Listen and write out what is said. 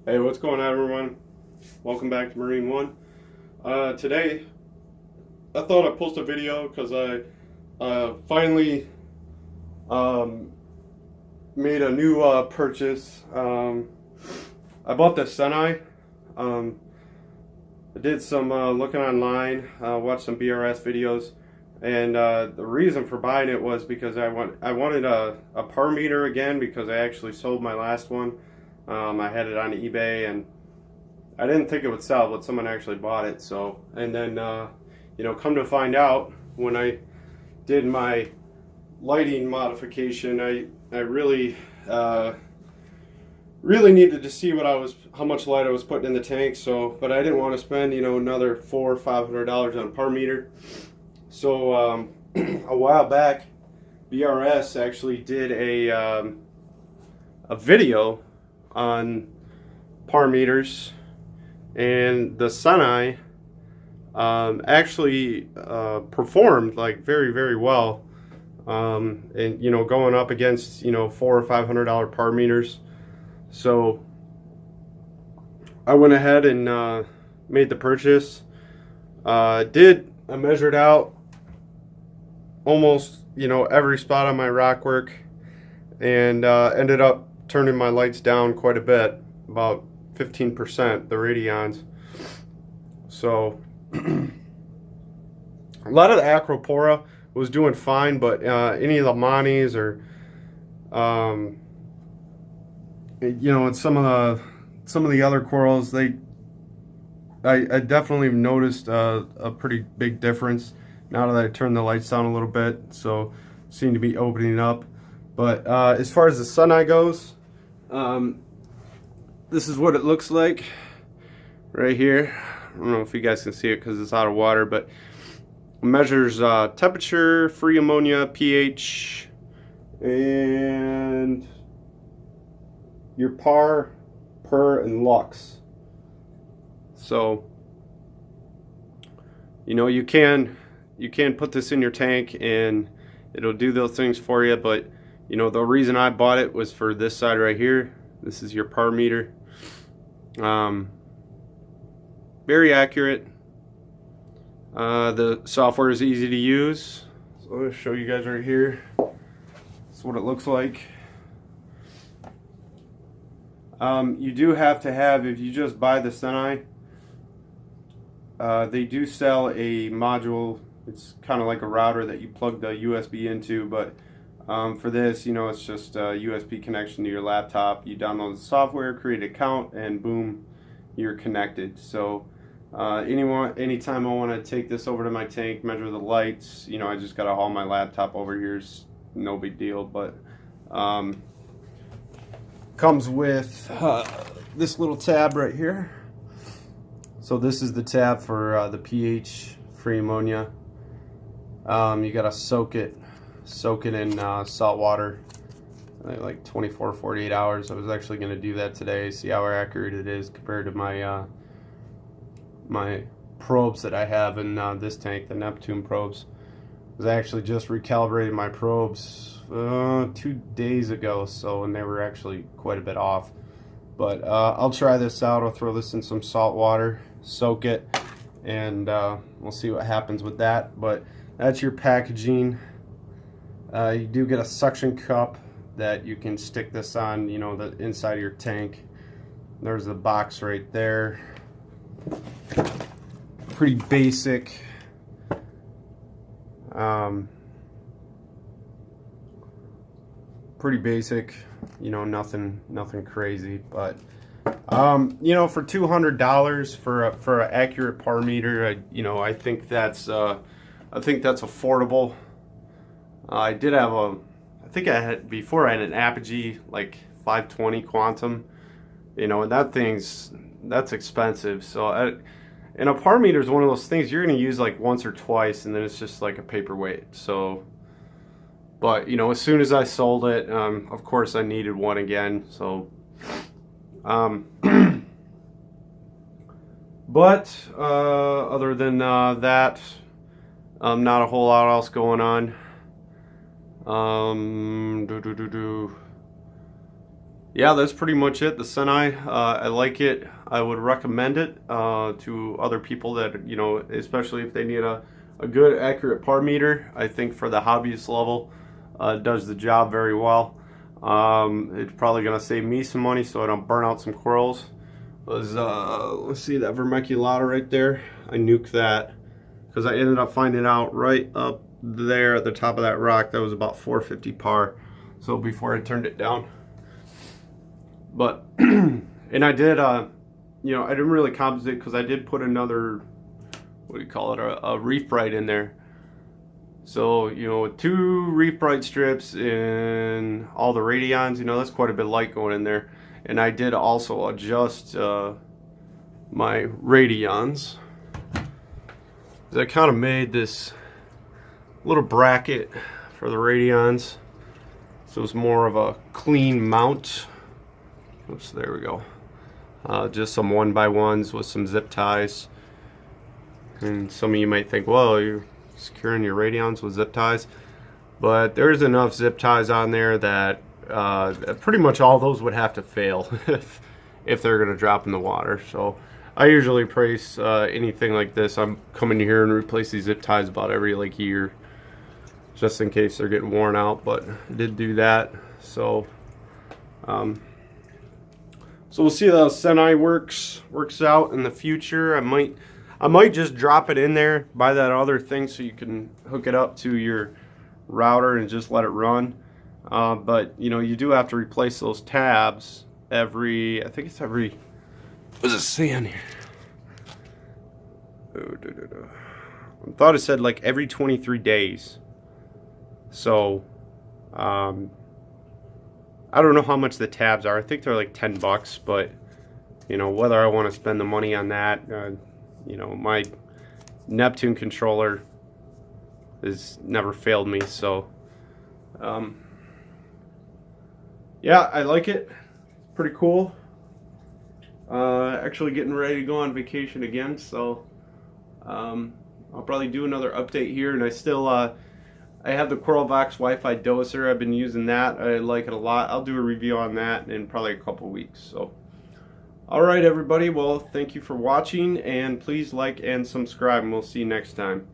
Hey, what's going on, everyone? Welcome back to Marine One. Today, I thought I'd post a video because I finally made a new purchase. I bought the Seneye. I did some looking online, watched some BRS videos, and the reason for buying it was because I wanted a par meter again because I actually sold my last one. I had it on eBay and I didn't think it would sell, but someone actually bought it. So, and then, come to find out, when I did my lighting modification, I really, really needed to see how much light I was putting in the tank. So, but I didn't want to spend, another $400 or $500 on a par meter. So, a while back, BRS actually did a video on par meters, and the Seneye actually performed like very, very well, and going up against $400 or $500 par meters. So I went ahead and made the purchase. I measured out almost every spot on my rock work, and ended up turning my lights down quite a bit, about 15%, the radians. So a lot of the Acropora was doing fine, but any of the Monis or and some of the other corals, I definitely noticed a pretty big difference now that I turned the lights down a little bit. So seem to be opening up. But as far as the Seneye goes, this is what it looks like right here. I don't know if you guys can see it because it's out of water, but it measures temperature, free ammonia, pH, and your par, per, and lux. So you can put this in your tank and it'll do those things for you, but the reason I bought it was for this side right here. This is your par meter. Very accurate. The software is easy to use. So I'm going to show you guys right here. That's what it looks like. You do have to have, if you just buy the Seneye, they do sell a module. It's kind of like a router that you plug the USB into, but for this, it's just a USB connection to your laptop. You download the software, create an account, and boom, you're connected. So anytime I want to take this over to my tank, measure the lights, I just got to haul my laptop over here. It's no big deal, but comes with this little tab right here. So this is the tab for the pH, free ammonia. You got to soak it in salt water like 24 48 hours. I was actually going to do that today, see how accurate it is compared to my my probes that I have in this tank, the Neptune probes. I was actually just recalibrated my probes 2 days ago, and they were actually quite a bit off. But I'll try this out. I'll throw this in some salt water, soak it, and we'll see what happens with that. But that's your packaging. You do get a suction cup that you can stick this on, the inside of your tank. There's the box right there. Pretty basic. Pretty basic, nothing crazy, but for $200 for an accurate par meter, I think that's affordable. I did have before I had an Apogee like 520 Quantum, and that's expensive. So and a par meter is one of those things you're going to use like once or twice, and then it's just like a paperweight. So, but as soon as I sold it, of course I needed one again. So, but other than that, not a whole lot else going on. yeah, that's pretty much it. The Seneye, I like it. I would recommend it to other people that, you know, especially if they need a good, accurate par meter. I think for the hobbyist level, it does the job very well. It's probably going to save me some money so I don't burn out some corals. Let's see that vermiculata right there. I nuked that because I ended up finding out right up there at the top of that rock that was about 450 par. So before I turned it down. But, and I did, you know, I didn't really compensate because I did put another, what do you call it, a reef bright in there. So, you know, with 2 reef bright strips and all the radions, you know, that's quite a bit of light going in there. And I did also adjust my radions. I kind of made this little bracket for the radions. So it's more of a clean mount. Oops, there we go. Just some 1x1s with some zip ties. And some of you might think, well, you're securing your radions with zip ties. But there's enough zip ties on there that pretty much all those would have to fail if they're going to drop in the water. So I usually price anything like this. I'm coming here and replace these zip ties about every like year, just in case they're getting worn out. But I did do that. So so we'll see how Seneye works out in the future. I might just drop it in there, buy that other thing so you can hook it up to your router and just let it run. But you know, you do have to replace those tabs every, I think it's every, what does it say on here? I thought it said like every 23 days. So I don't know how much the tabs are. I think they're like 10 bucks, but you know, whether I want to spend the money on that, you know, my Neptune controller has never failed me. So yeah, I like it. Pretty cool. Actually getting ready to go on vacation again, so I'll probably do another update here. And I still I have the CoralVox Wi-Fi doser. I've been using that. I like it a lot. I'll do a review on that in probably a couple weeks. So all right, everybody, well, thank you for watching, and please like and subscribe, and we'll see you next time.